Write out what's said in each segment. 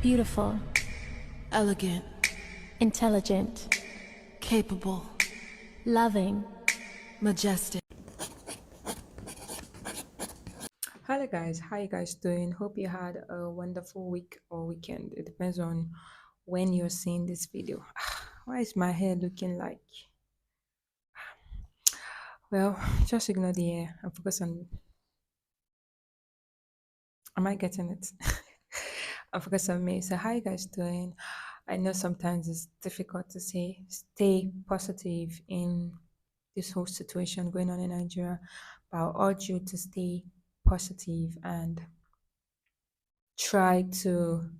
Beautiful, elegant, intelligent, capable, loving. majestic. Hello guys, how you guys doing? Hope you had a wonderful week or weekend. It depends on when you're seeing this video. Why is my hair looking like? Well, just ignore the hair and focus on. Am I getting it? And focus on me. So, how you guys doing? I know sometimes it's difficult to say stay positive in this whole situation going on in Nigeria, but I'll urge you to stay positive and try to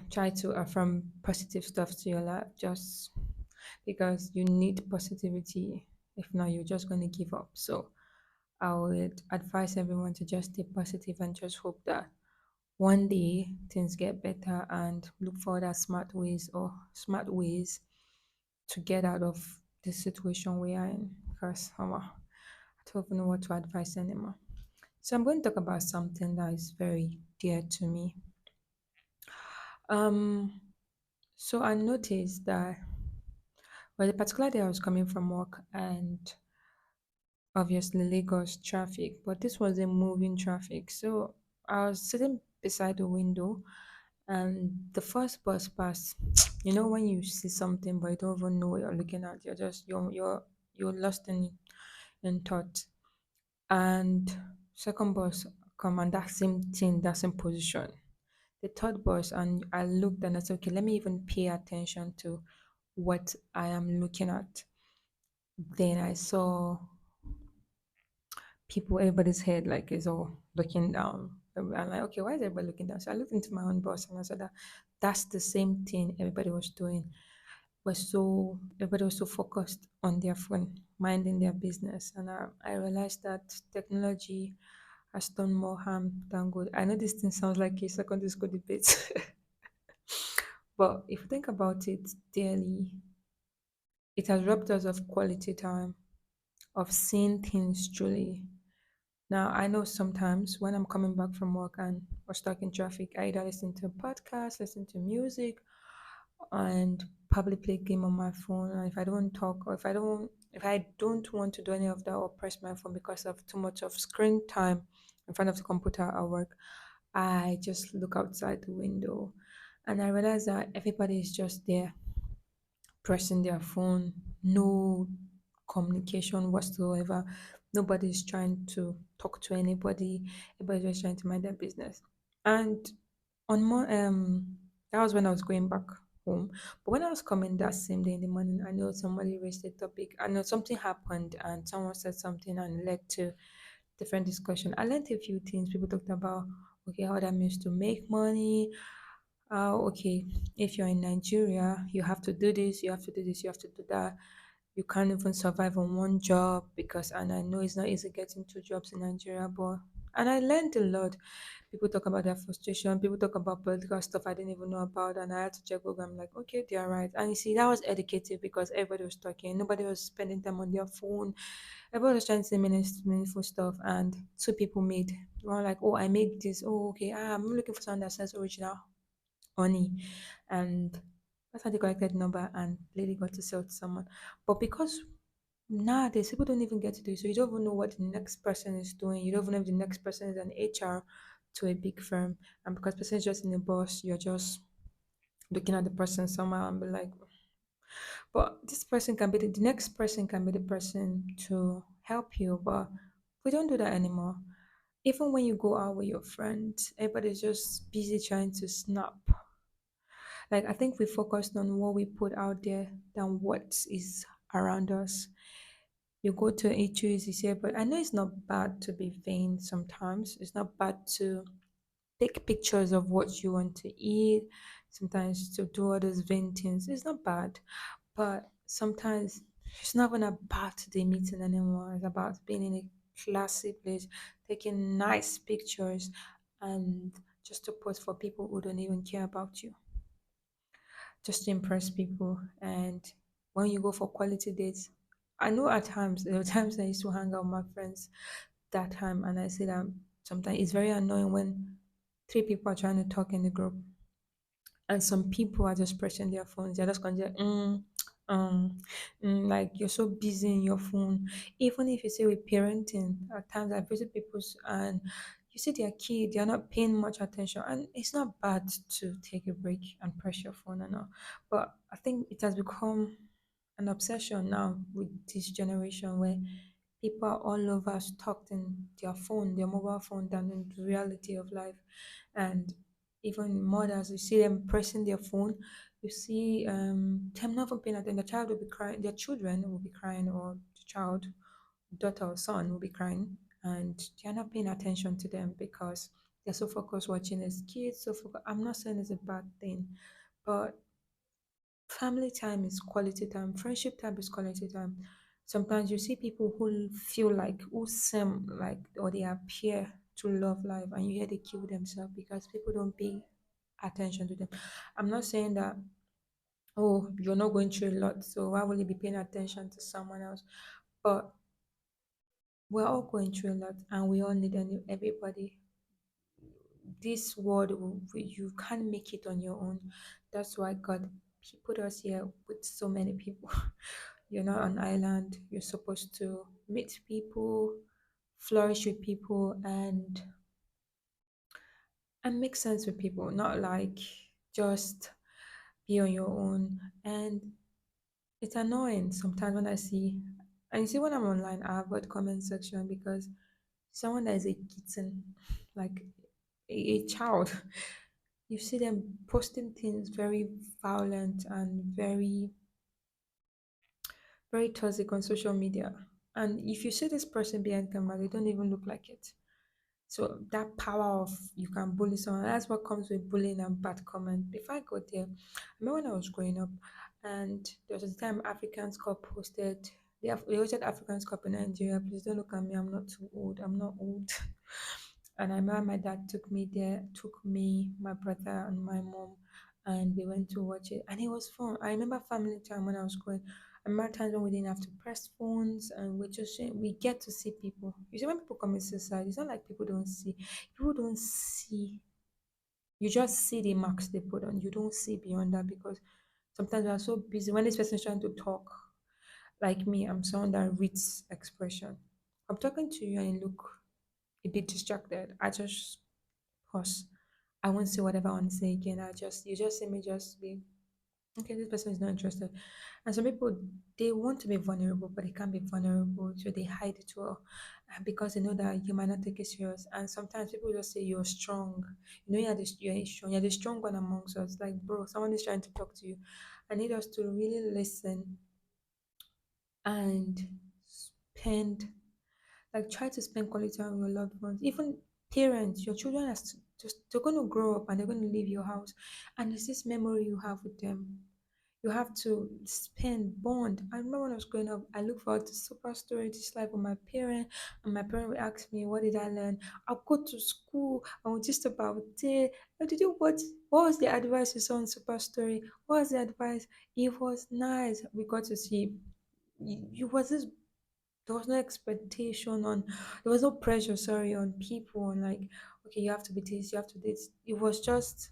try to affirm positive stuff to your life just because you need positivity. If not, you're just going to give up. So I would advise everyone to just stay positive and just hope that one day things get better and look for that smart ways to get out of this situation we are in, because I don't even know what to advise anymore. So I'm going to talk about something that is very dear to me. um So I noticed that, well, the particular day I was coming from work and obviously Lagos traffic, but this was a moving traffic. So I was sitting beside the window and the first bus passed. You know when you see something but you don't even know what you're looking at, you're lost in thought. And second bus come and that same thing, that same position. The third bus, and I looked and I said, okay, let me even pay attention to what I am looking at. Then I saw people, everybody's head like is all looking down. I'm like, okay, why is everybody looking down? So I looked into my own bus and I said that that's the same thing everybody was doing. Everybody was so focused on their phone, minding their business. And I realized that technology has done more harm than good. I know this thing sounds like a secondary school debate, but if you think about it daily, it has robbed us of quality time, of seeing things truly. Now, I know sometimes when I'm coming back from work and we're stuck in traffic, I either listen to a podcast, listen to music, and probably play a game on my phone. And if I don't talk, or if I don't want to do any of that or press my phone because of too much of screen time in front of the computer at work, I just look outside the window and I realize that everybody is just there pressing their phone, no communication whatsoever. Nobody's trying to talk to anybody. Everybody's just trying to mind their business. And on more that was when I was going back home. But when I was coming that same day in the morning, I know somebody raised a topic. I know something happened and someone said something and led to different discussion. I learned a few things. People talked about okay how that means to make money, okay, if you're in Nigeria, you have to do this, you have to do this, you have to do that. You can't even survive on one job because, and I know it's not easy getting two jobs in Nigeria, but, and I learned a lot. People talk about their frustration, people talk about political stuff I didn't even know about, and I had to check Google. I'm like, okay, they are right. And you see, that was educative because everybody was talking, nobody was spending time on their phone, everybody was trying to say meaningful stuff, and two people made, one like, oh, I made this, oh, okay, I'm looking for someone that says original honey, and that's how they collected the number and lady got to sell to someone. But because nowadays people don't even get to do it, so you don't even know what the next person is doing. You don't even know if the next person is an HR to a big firm, and because person is just in the boss, you're just looking at the person somehow and be like, but this person can be the next person can be the person to help you. But we don't do that anymore. Even when you go out with your friends, everybody's just busy trying to snap. Like I think we focused on what we put out there than what is around us. You go to eateries, you say, but I know it's not bad to be vain sometimes. It's not bad to take pictures of what you want to eat, sometimes to do all those vain things. It's not bad. But sometimes it's not even about the meeting anymore. It's about being in a classy place, taking nice pictures and just to post for people who don't even care about you, just to impress people. And when you go for quality dates, I know at times there were times I used to hang out with my friends that time, and I see that sometimes it's very annoying when three people are trying to talk in the group. And some people are just pressing their phones. They're just going to um, like you're so busy in your phone. Even if you say with parenting, at times I visit people's and you see their kid, they're not paying much attention. And it's not bad to take a break and press your phone and all. But I think it has become an obsession now with this generation where people are all over stuck in their phone, their mobile phone, than in the reality of life. And even mothers, you see them pressing their phone, you see them not even paying attention. The child will be crying, their children will be crying, or the child, daughter or son will be crying, and they're not paying attention to them because they're so focused watching as kids. I'm not saying it's a bad thing, but family time is quality time. Friendship time is quality time. Sometimes you see people who feel like, who seem like, or they appear to love life, and you hear they kill themselves because people don't pay attention to them. I'm not saying that, oh, you're not going through a lot, so why will you be paying attention to someone else? But we're all going through a lot, and we all need everybody. This world, you can't make it on your own. That's why God put us here with so many people. You're not an island. You're supposed to meet people, flourish with people, and make sense with people, not like just be on your own. And it's annoying sometimes when I see, and you see when I'm online, I avoid comment section because someone that is a kitten, like a child, you see them posting things very violent and very toxic on social media. And if you see this person behind camera, they don't even look like it. So that power of you can bully someone, that's what comes with bullying and bad comment. Before I go there, I remember when I was growing up, and there was a time Africans Cup hosted. They hosted Africans Cup in Nigeria. Please don't look at me. I'm not too old. I'm not old. And I remember my dad took me there, took me, my brother, and my mom, and we went to watch it. And it was fun. I remember family time when I was going. I remember times when we didn't have to press phones and we get to see people. You see, when people commit suicide, it's not like people don't see. People don't see. You just see the marks they put on. You don't see beyond that because sometimes we are so busy. When this person is trying to talk, like me, I'm someone that reads expression. I'm talking to you and you look a bit distracted. I just pause. I won't say whatever I want to say again. You just see me just be okay, this person is not interested. And some people, they want to be vulnerable, but they can't be vulnerable, so they hide it well, because they know that you might not take it serious. And sometimes people just say you're strong. You know, you're strong. You're the strong one amongst us. Like, bro, someone is trying to talk to you. I need us to really listen and spend, like, try to spend quality time with your loved ones. Even parents, your children are just, they're going to grow up and they're going to leave your house, and it's this memory you have with them. You have to spend bond. I remember when I was growing up, I look forward to Super Story, this life with my parent, and my parent would ask me, "What did I learn?" I'll go to school, I was just about there. Did you what was the advice you saw on Super Story? What was the advice? It was nice. We got to see. You was this, there was no expectation on, there was no pressure, sorry, on people on, like, okay, you have to be this, you have to do this. It was just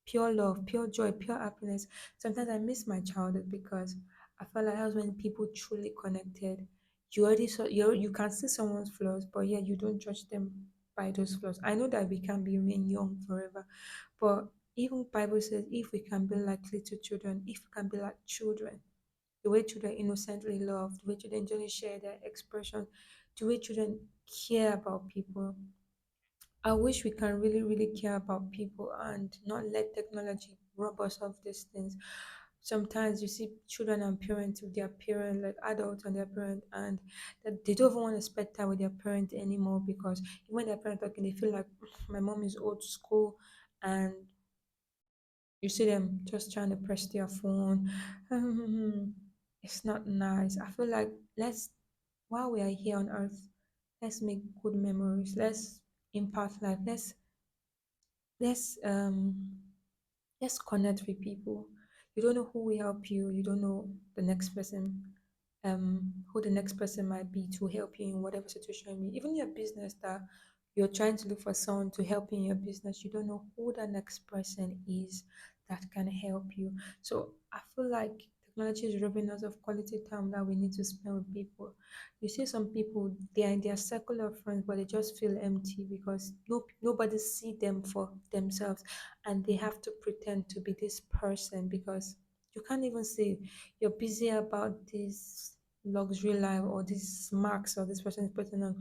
pure love, pure joy, pure happiness. Sometimes I miss my childhood because I felt like that was when people truly connected. You already saw, you can see someone's flaws, but yeah, you don't judge them by those flaws. I know that we can be remain young forever, but even Bible says if we can be like little children, if we can be like children, the way children innocently love, the way children generally share their expressions, the way children care about people. I wish we can really, really care about people and not let technology rob us of these things. Sometimes you see children and parents with their parent, like adults and their parent, and that they don't even want to spend time with their parent anymore because when their parent talking, they feel like my mom is old school, and you see them just trying to press their phone. It's not nice. I feel like let's, while we are here on earth, let's make good memories. Let's impact life. Let's let's connect with people. You don't know who will help you. You don't know the next person, who the next person might be to help you in whatever situation you're in. Even your business that you're trying to look for someone to help you in your business, you don't know who the next person is that can help you. So I feel like technology is robbing us of quality time that we need to spend with people. You see some people, they are in their circle of friends, but they just feel empty because nobody see them for themselves, and they have to pretend to be this person because you can't even say you're busy about this luxury life or these marks or this person is putting on.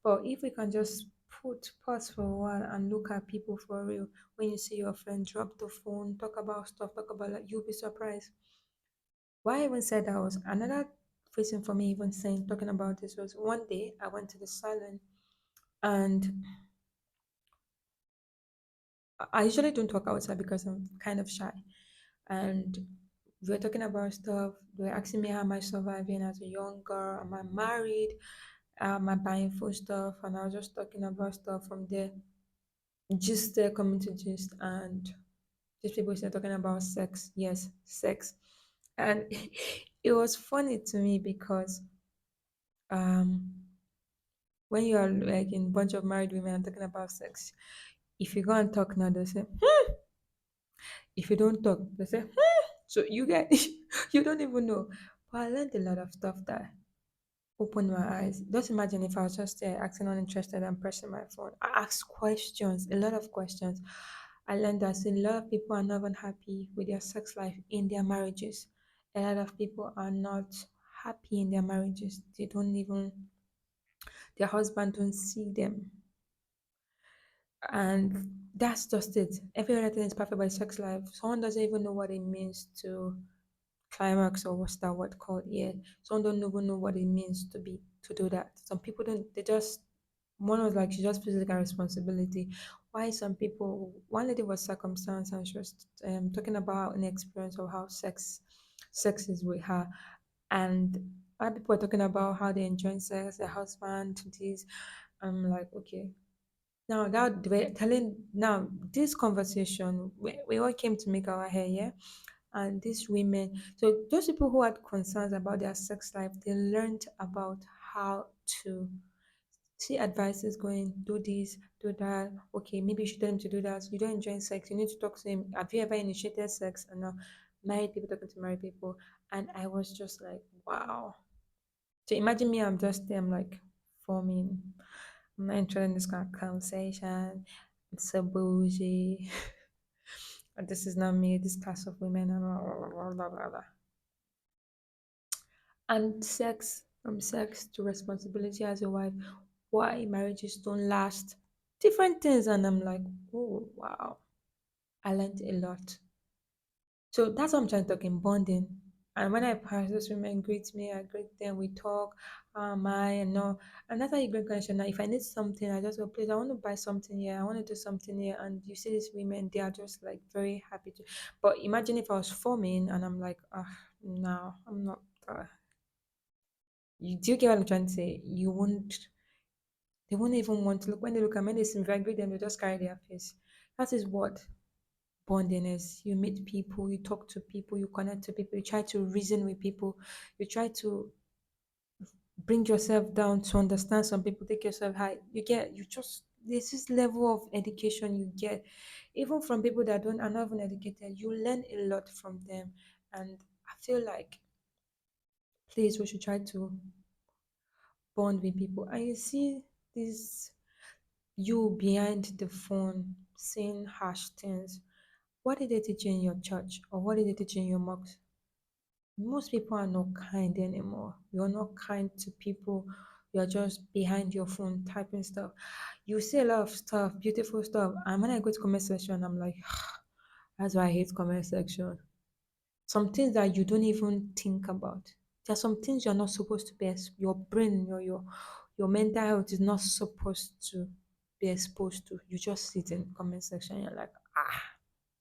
But if we can just put pause for a while and look at people for real, when you see your friend drop the phone, talk about stuff, talk about like, you'll be surprised. Why I even said that was another reason for me even saying talking about this was one day I went to the salon, and I usually don't talk outside because I'm kind of shy. And we were talking about stuff. They were asking me how am I surviving as a young girl? Am I married? Am I buying food stuff? And I was just talking about stuff from there. Just coming to gist, and these people started talking about sex. Yes, sex. And it was funny to me because um when you are like in a bunch of married women and talking about sex, if you go and talk now, they say, if you don't talk, they say, so you get, you don't even know. But I learned a lot of stuff that opened my eyes. Just imagine if I was just there acting uninterested and pressing my phone. I asked questions, a lot of questions. I learned that a lot of people are not even happy with their sex life in their marriages. A lot of people are not happy in their marriages. They don't even, their husband don't see them. And that's just it. Every other thing is perfect by sex life. Someone doesn't even know what it means to climax, or what's that word called? Yeah. Some don't even know what it means to be to do that. Some people don't, they just, one was like she just feels like a responsibility. Why some people, one lady was circumstance and she was talking about an experience of how sex is with her, and other people were talking about how they enjoy sex, their husband, this. I'm like, okay. Now that we're telling now this conversation, we all came to make our hair, yeah, and these women, so those people who had concerns about their sex life, they learned about how to see advices going, do this, do that. Okay, maybe you should tell him to do that. You don't enjoy sex, you need to talk to him. Have you ever initiated sex? And now married people talking to married people. And I was just like, wow. So imagine me, I'm just there, I'm like forming. I'm not interested in this kind of conversation. It's so bougie. This is not me, this class of women, and blah, blah, blah, blah, blah, blah. And sex, from sex to responsibility as a wife, why marriages don't last, different things. And I'm like, oh, wow, I learned a lot. So that's what I'm trying to talk in bonding. And when I pass, those women greet me, I greet them, we talk, I and all. And that's how you build connection. Now, if I need something, I just go, please, I want to buy something here, I want to do something here. And you see these women, they are just like very happy to. But imagine if I was forming and I'm like, no, I'm not. Do you get what I'm trying to say? You won't, they won't even want to look. When they look at me, they seem very great, then they just carry their face. That is what bonding is. You meet people, you talk to people, you connect to people, you try to reason with people, you try to bring yourself down to understand some people, take yourself high. You get, you just, there's this level of education you get, even from people that don't are not even educated. You learn a lot from them, and I feel like, please, we should try to bond with people. And you see this, you behind the phone saying harsh things. What did they teach you in your church, or what did they teach you in your mosque? Most people are not kind anymore. You're not kind to people. You're just behind your phone typing stuff. You see a lot of stuff, beautiful stuff. And when I go to comment section, I'm like, that's why I hate comment section. Some things that you don't even think about. There are some things you're not supposed to be. Your brain, your mental health is not supposed to be exposed to. You just sit in comment section. You're like,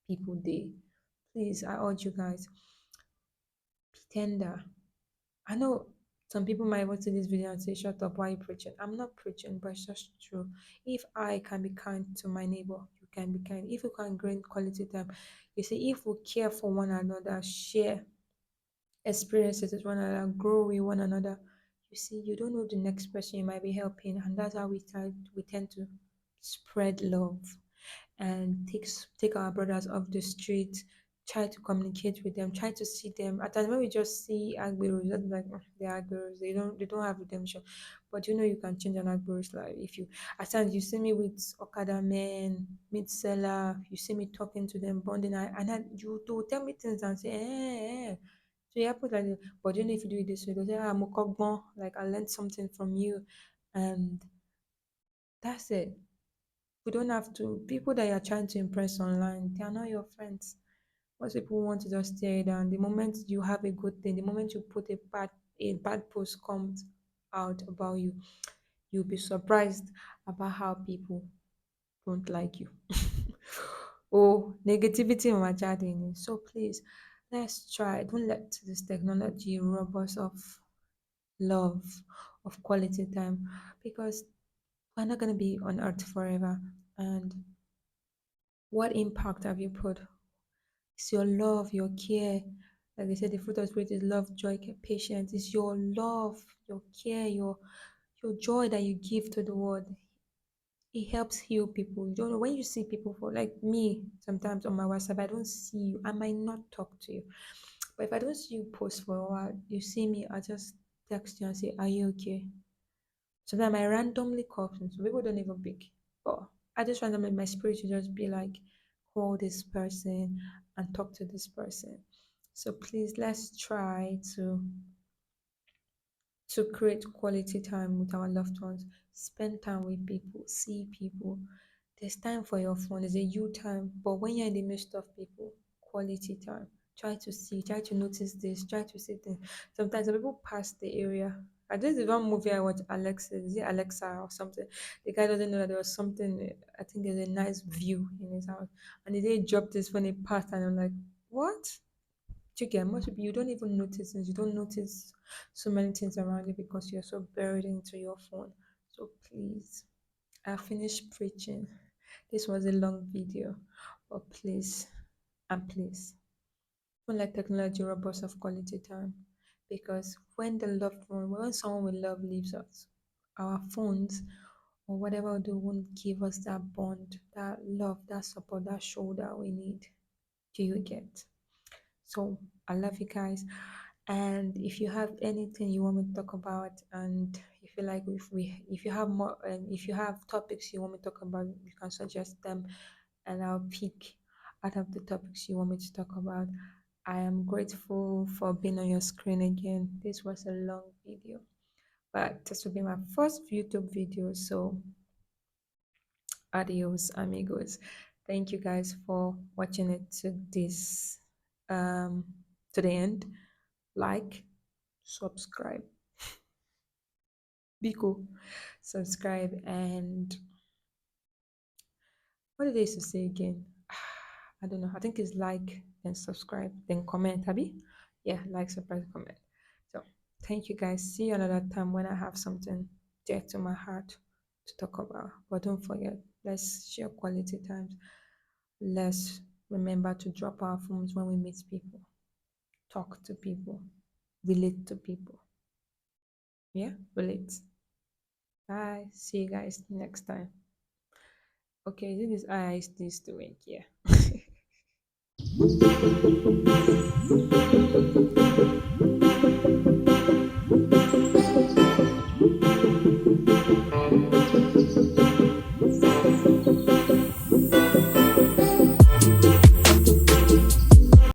people, they. Please, I urge you guys, be tender. I know some people might watch this video and say, shut up, why are you preaching? I'm not preaching, but it's just true. If I can be kind to my neighbor, you can be kind. If you can gain quality time, you see, if we care for one another, share experiences with one another, grow with one another, you see, you don't know the next person you might be helping. And that's how we tend to spread love. and take our brothers off the street, try to communicate with them, try to see them. At times when we just see Agberos, just like they're Agberos, they don't have redemption. But you can change an Agberos life if you at times you see me with Okada men, meat seller, you see me talking to them, bonding, you do tell me things and say, So you put like this. But if you do it this way, they'll say, Mokogbon, like I learned something from you. And that's it. We don't have to. People that you're trying to impress online, they are not your friends. Most people want to just tear you down. The moment you have a good thing, the moment you put a bad post comes out about you, you'll be surprised about how people don't like you. Oh, negativity in my chatting. So please, let's try. Don't let this technology rob us of love, of quality time, because we're not gonna be on earth forever. And what impact have you put? It's your love, your care. Like they said, the fruit of the spirit is love, joy, patience. It's your love, your care, your joy that you give to the world. It helps heal people. You don't know when you see people for like me, sometimes on my WhatsApp, I don't see you. I might not talk to you. But if I don't see you post for a while, you see me, I just text you and say, are you okay? Sometimes I randomly call them, so people don't even pick. But I just randomly, my spirit will just be like, call this person and talk to this person. So please, let's try to create quality time with our loved ones. Spend time with people, see people. There's time for your phone, there's a you time. But when you're in the midst of people, quality time. Try to see, try to notice this, try to see things. Sometimes some people pass the area. I just did one movie I watched, Alexa, is it Alexa or something? The guy doesn't know that there was something, I think there's a nice view in his house. And the day he dropped this when he passed, and I'm like, what? Chicken, most people you don't even notice things. You don't notice so many things around you because you're so buried into your phone. So please, I finished preaching. This was a long video, but please and please don't let technology rob us of quality time, because when someone we love leaves us, our phones or whatever we do won't give us that bond, that love, that support, that shoulder we need. Do you get? So I love you guys. And if you have anything you want me to talk about, and you feel like if you have more, if you have topics you want me to talk about, you can suggest them, and I'll pick out of the topics you want me to talk about. I am grateful for being on your screen again. This was a long video, but this will be my first YouTube video. So adios, amigos. Thank you guys for watching it um to the end. Like, subscribe, Biko, subscribe, and what did they used to say again? I don't know. I think it's like, then subscribe, then comment, Abby. Yeah, like, subscribe, comment. So thank you guys. See you another time when I have something dear to my heart to talk about. But don't forget, let's share quality times. Let's remember to drop our phones when we meet people, talk to people, relate to people. Yeah, relate. Bye. See you guys next time. Okay, this is I still doing. Yeah.